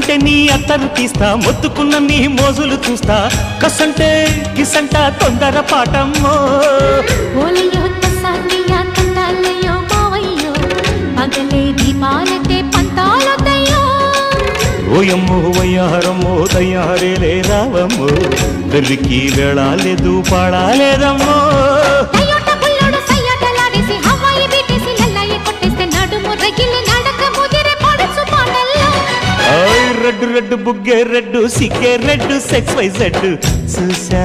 ముట్టుకుంటే నీ అత్తరు తీస్తా మొత్తుకున్న నీ మోజులు చూస్తా కసంటే కిసంట తొందర పాటమ్మో ఓలయ్యో తసానియా తంటాలయ్యో మావయ్యో పగలే దీపాలకే పంతాలొద్దయ్యో ఓయమ్మో వయ్యారమ్మో తయారేలే రావమ్మో వెర్రికి వేళాలేదు పాడాలేదమ్మో రెడ్డు రెడ్డు బుగ్గే రెడ్డు సిగ్గే రెడ్డు సెక్స్ వై జెడ్ చూసా